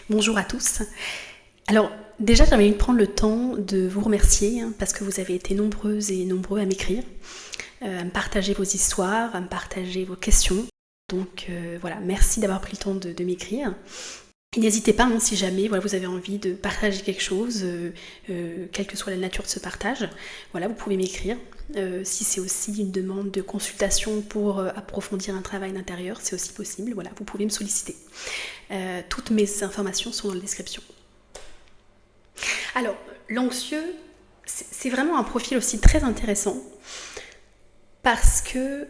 Bonjour à tous. Alors déjà j'avais envie de prendre le temps de vous remercier parce que vous avez été nombreuses et nombreux à m'écrire, à me partager vos histoires, à me partager vos questions. Donc voilà, merci d'avoir pris le temps de m'écrire. Et n'hésitez pas si jamais vous avez envie de partager quelque chose, quelle que soit la nature de ce partage, vous pouvez m'écrire. Si c'est aussi une demande de consultation pour approfondir un travail d'intérieur, c'est aussi possible, vous pouvez me solliciter. Toutes mes informations sont dans la description. Alors, l'anxieux, c'est vraiment un profil aussi très intéressant parce que,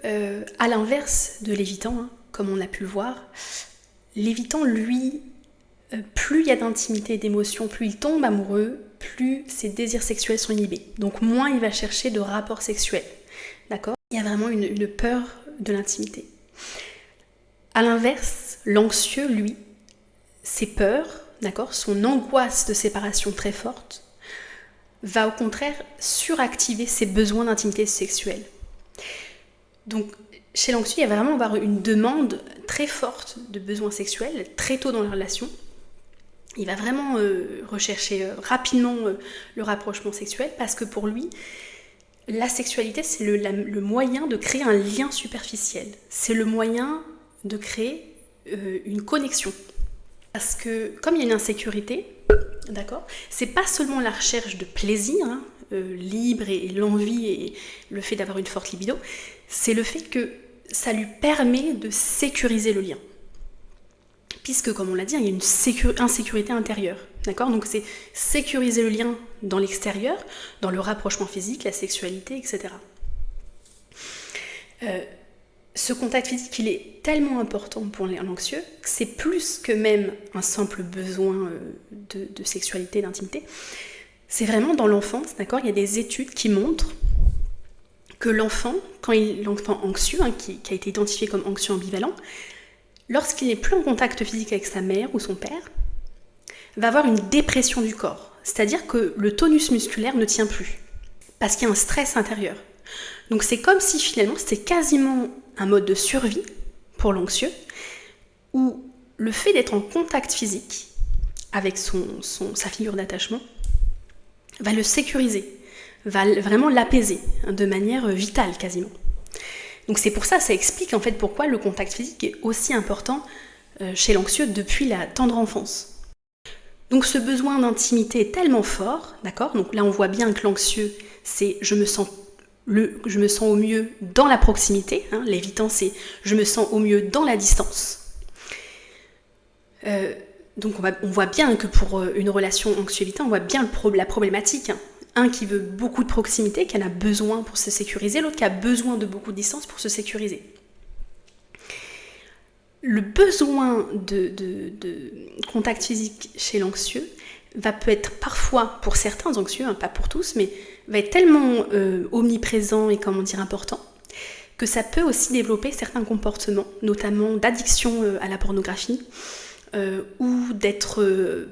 à l'inverse de l'évitant, comme on a pu le voir, l'évitant, lui, plus il y a d'intimité et d'émotion, plus il tombe amoureux, plus ses désirs sexuels sont inhibés. Donc moins il va chercher de rapports sexuels. D'accord ? Il y a vraiment une peur de l'intimité. À l'inverse, l'anxieux, lui, ses peurs, d'accord, son angoisse de séparation très forte, va au contraire suractiver ses besoins d'intimité sexuelle. Donc, chez l'anxieux, il va vraiment avoir une demande très forte de besoins sexuels très tôt dans la relation. Il va vraiment rechercher rapidement le rapprochement sexuel parce que pour lui, la sexualité, c'est le moyen de créer un lien superficiel. C'est le moyen de créer une connexion. Parce que comme il y a une insécurité, d'accord, c'est pas seulement la recherche de plaisir libre et l'envie et le fait d'avoir une forte libido, c'est le fait que ça lui permet de sécuriser le lien. Puisque, comme on l'a dit, il y a une insécurité intérieure. D'accord ? Donc c'est sécuriser le lien dans l'extérieur, dans le rapprochement physique, la sexualité, etc. Ce contact physique, il est tellement important pour l'anxieux que c'est plus que même un simple besoin de sexualité, d'intimité. C'est vraiment dans l'enfance, d'accord ? Il y a des études qui montrent que l'enfant anxieux, qui a été identifié comme anxieux ambivalent, lorsqu'il n'est plus en contact physique avec sa mère ou son père, va avoir une dépression du corps. C'est-à-dire que le tonus musculaire ne tient plus, parce qu'il y a un stress intérieur. Donc c'est comme si finalement c'était quasiment un mode de survie pour l'anxieux, où le fait d'être en contact physique avec sa figure d'attachement va le sécuriser, va vraiment l'apaiser de manière vitale quasiment. Donc c'est pour ça explique en fait pourquoi le contact physique est aussi important chez l'anxieux depuis la tendre enfance. Donc ce besoin d'intimité est tellement fort, d'accord ? Donc là on voit bien que l'anxieux, c'est je me sens au mieux dans la proximité, l'évitant c'est je me sens au mieux dans la distance. Donc on voit bien que pour une relation anxieux-évitant, on voit bien la problématique. Un qui veut beaucoup de proximité, qui en a besoin pour se sécuriser, l'autre qui a besoin de beaucoup de distance pour se sécuriser. Le besoin de contact physique chez l'anxieux peut être parfois, pour certains anxieux, pas pour tous, mais va être tellement omniprésent et important, que ça peut aussi développer certains comportements, notamment d'addiction à la pornographie, ou d'être...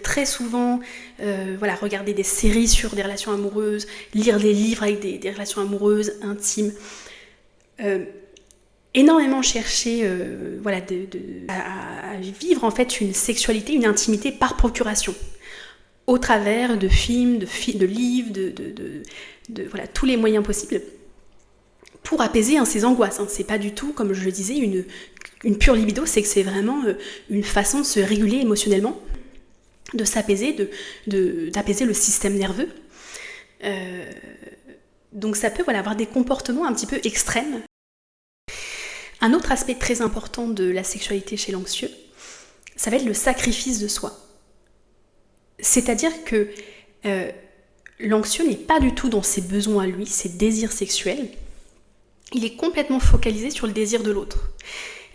très souvent, regarder des séries sur des relations amoureuses, lire des livres avec des relations amoureuses, intimes, énormément chercher à vivre en fait une sexualité, une intimité par procuration, au travers de films, de livres, de tous les moyens possibles, pour apaiser ses angoisses. C'est pas du tout, comme je le disais, une pure libido, c'est que c'est vraiment une façon de se réguler émotionnellement, de s'apaiser, d'apaiser le système nerveux. Donc ça peut avoir des comportements un petit peu extrêmes. Un autre aspect très important de la sexualité chez l'anxieux, ça va être le sacrifice de soi. C'est-à-dire que l'anxieux n'est pas du tout dans ses besoins à lui, ses désirs sexuels. Il est complètement focalisé sur le désir de l'autre.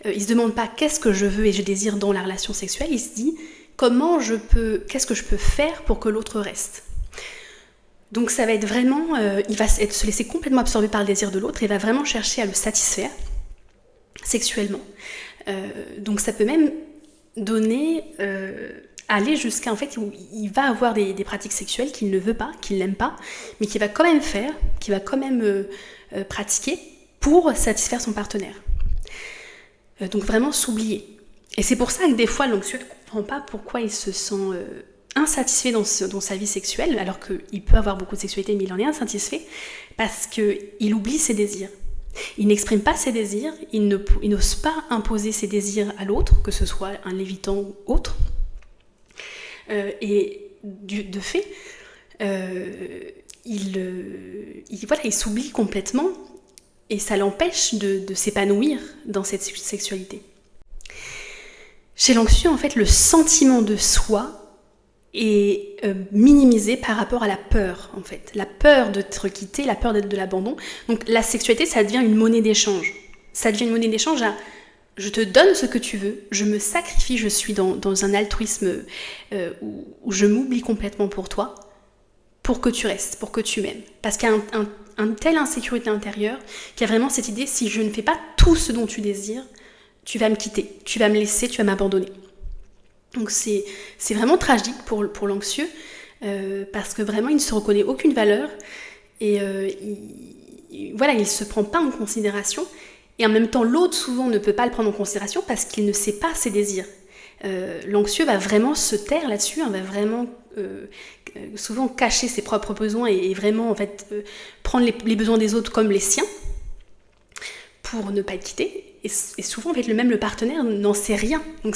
Il ne se demande pas qu'est-ce que je veux et je désire dans la relation sexuelle, il se dit qu'est-ce que je peux faire pour que l'autre reste. Donc ça va être vraiment, il va se laisser complètement absorber par le désir de l'autre et va vraiment chercher à le satisfaire sexuellement. Donc ça peut même aller jusqu'à où il va avoir des pratiques sexuelles qu'il ne veut pas, qu'il n'aime pas, mais qu'il va quand même faire, qu'il va quand même pratiquer pour satisfaire son partenaire. Donc vraiment s'oublier. Et c'est pour ça que des fois, l'anxieux ne comprend pas pourquoi il se sent insatisfait dans sa vie sexuelle, alors qu'il peut avoir beaucoup de sexualité, mais il en est insatisfait, parce qu'il oublie ses désirs. Il n'exprime pas ses désirs, il n'ose pas imposer ses désirs à l'autre, que ce soit un lévitant ou autre. Et de fait, il s'oublie complètement et ça l'empêche de s'épanouir dans cette sexualité. Chez l'anxieux, en fait, le sentiment de soi est minimisé par rapport à la peur, en fait. La peur d'être quitté, la peur de l'abandon. Donc la sexualité, ça devient une monnaie d'échange. Ça devient une monnaie d'échange à je te donne ce que tu veux, je me sacrifie, je suis dans un altruisme où je m'oublie complètement pour toi, pour que tu restes, pour que tu m'aimes. Parce qu'il y a une telle insécurité intérieure qu'il y a vraiment cette idée, si je ne fais pas tout ce dont tu désires, tu vas me quitter, tu vas me laisser, tu vas m'abandonner. Donc c'est vraiment tragique pour l'anxieux, parce que vraiment il ne se reconnaît aucune valeur, et il ne se prend pas en considération, et en même temps l'autre souvent ne peut pas le prendre en considération parce qu'il ne sait pas ses désirs. L'anxieux va vraiment se taire là-dessus, va vraiment souvent cacher ses propres besoins et vraiment en fait prendre les besoins des autres comme les siens pour ne pas être quitté. Et souvent en fait le partenaire n'en sait rien. Donc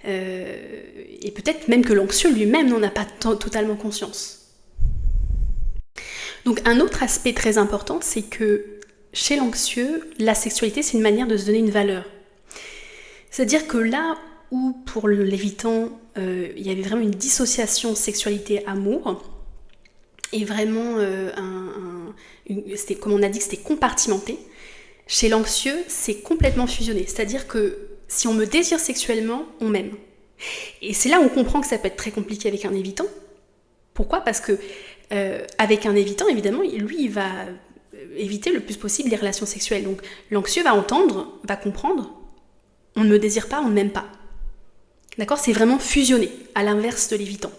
et peut-être même que l'anxieux lui-même n'en a pas totalement conscience. Donc un autre aspect très important, c'est que chez l'anxieux, la sexualité c'est une manière de se donner une valeur. C'est-à-dire que là où pour l'évitant, il y avait vraiment une dissociation sexualité-amour, et vraiment, comme on a dit que c'était compartimenté, chez l'anxieux, c'est complètement fusionné. C'est-à-dire que si on me désire sexuellement, on m'aime. Et c'est là où on comprend que ça peut être très compliqué avec un évitant. Pourquoi ? Parce que avec un évitant, évidemment, lui, il va éviter le plus possible les relations sexuelles. Donc l'anxieux va entendre, va comprendre, on ne me désire pas, on ne m'aime pas. D'accord ? C'est vraiment fusionné, à l'inverse de l'évitant.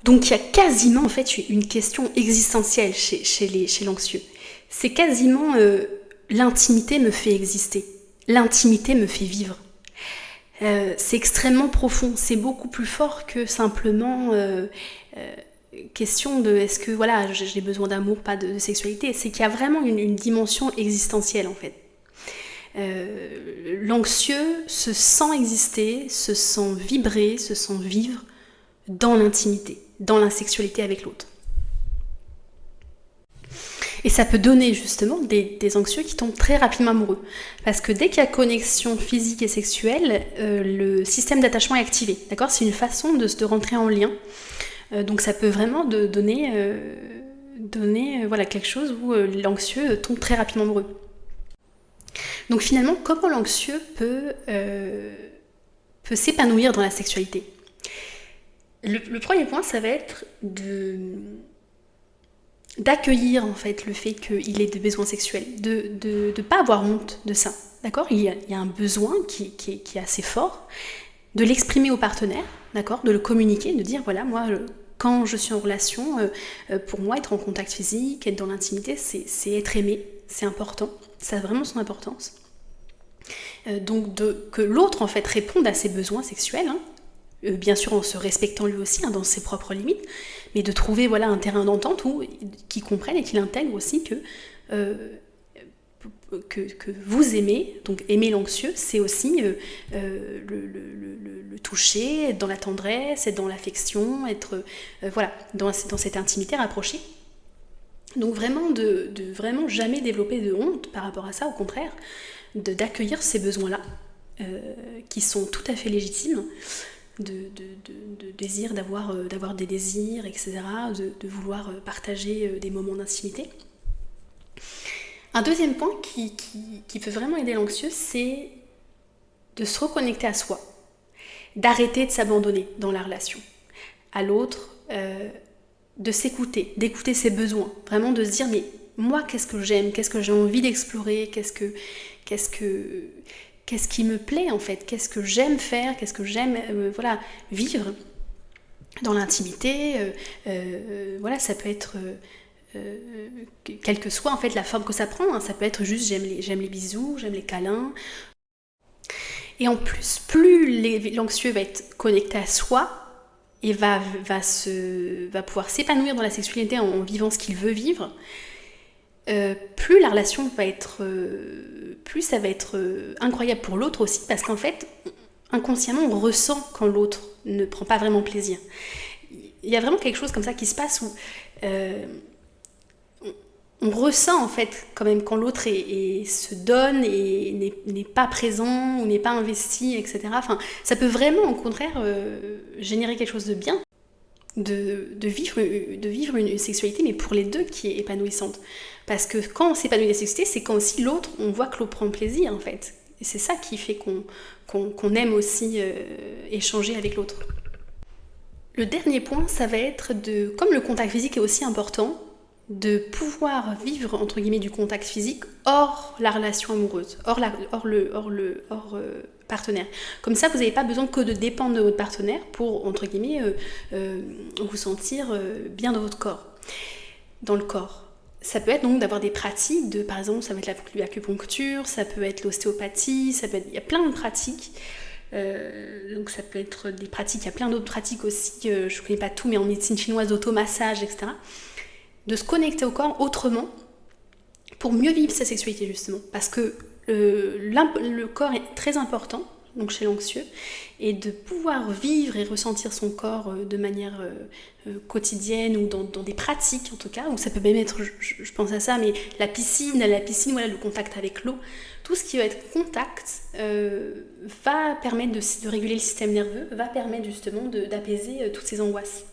Donc il y a quasiment en fait une question existentielle chez l'anxieux. C'est quasiment l'intimité me fait exister, l'intimité me fait vivre. C'est extrêmement profond, c'est beaucoup plus fort que simplement question de est-ce que voilà j'ai besoin d'amour, pas de sexualité. C'est qu'il y a vraiment une dimension existentielle en fait. L'anxieux se sent exister, se sent vibrer, se sent vivre dans l'intimité, dans l'insexualité avec l'autre. Et ça peut donner justement des anxieux qui tombent très rapidement amoureux. Parce que dès qu'il y a connexion physique et sexuelle, le système d'attachement est activé. D'accord ? C'est une façon de rentrer en lien. Donc ça peut vraiment donner quelque chose où l'anxieux tombe très rapidement amoureux. Donc finalement, comment l'anxieux peut s'épanouir dans la sexualité ? Le premier point, ça va être d'accueillir en fait le fait qu'il ait des besoins sexuels, de pas avoir honte de ça, d'accord ? Il y a un besoin qui est assez fort, de l'exprimer au partenaire, d'accord ? De le communiquer, de dire voilà, moi, quand je suis en relation, pour moi, être en contact physique, être dans l'intimité, c'est être aimé, c'est important, ça a vraiment son importance. Donc que l'autre en fait réponde à ses besoins sexuels, bien sûr en se respectant lui aussi dans ses propres limites, mais de trouver voilà un terrain d'entente où qu'il comprenne et qu'il intègre aussi que vous aimez, donc aimer l'anxieux, c'est aussi le toucher, être dans la tendresse, être dans l'affection, être dans cette intimité rapprochée. Donc vraiment de vraiment jamais développer de honte par rapport à ça, au contraire, d'accueillir ces besoins-là, qui sont tout à fait légitimes, de désir d'avoir des désirs, etc., de vouloir partager des moments d'intimité. Un deuxième point qui peut vraiment aider l'anxieux, c'est de se reconnecter à soi, d'arrêter de s'abandonner dans la relation, à l'autre, de s'écouter, d'écouter ses besoins, vraiment de se dire mais moi qu'est-ce que j'aime, qu'est-ce que j'ai envie d'explorer, qu'est-ce qui me plaît en fait, qu'est-ce que j'aime faire, qu'est-ce que j'aime vivre dans l'intimité, ça peut être quelle que soit en fait la forme que ça prend, ça peut être juste j'aime les bisous, j'aime les câlins, Et en plus, plus l'anxieux va être connecté à soi et va pouvoir s'épanouir dans la sexualité en vivant ce qu'il veut vivre, plus la relation va être... plus ça va être incroyable pour l'autre aussi, parce qu'en fait, inconsciemment, on ressent quand l'autre ne prend pas vraiment plaisir. Il y a vraiment quelque chose comme ça qui se passe où on ressent en fait quand même quand l'autre se donne et n'est pas présent ou n'est pas investi, etc. Enfin, ça peut vraiment au contraire générer quelque chose de bien, de vivre une sexualité, mais pour les deux qui est épanouissante. Parce que quand on s'épanouit la sexualité, c'est quand aussi l'autre, on voit que l'autre prend plaisir en fait. Et c'est ça qui fait qu'on aime aussi échanger avec l'autre. Le dernier point, ça va être comme le contact physique est aussi important, de pouvoir vivre entre guillemets du contact physique hors la relation amoureuse, hors partenaire. Comme ça, vous n'avez pas besoin que de dépendre de votre partenaire pour entre guillemets vous sentir bien dans votre corps, dans le corps. Ça peut être donc d'avoir des pratiques par exemple, ça va être l'acupuncture, ça peut être l'ostéopathie, il y a plein de pratiques. Donc ça peut être des pratiques, il y a plein d'autres pratiques aussi, je ne connais pas tout, mais en médecine chinoise, d'automassage, etc. De se connecter au corps autrement pour mieux vivre sa sexualité justement. Parce que le corps est très important, donc chez l'anxieux, et de pouvoir vivre et ressentir son corps de manière quotidienne ou dans des pratiques en tout cas, ou ça peut même être, je pense à ça, mais la piscine, voilà, le contact avec l'eau, tout ce qui va être contact va permettre de réguler le système nerveux, va permettre justement d'apaiser toutes ces angoisses.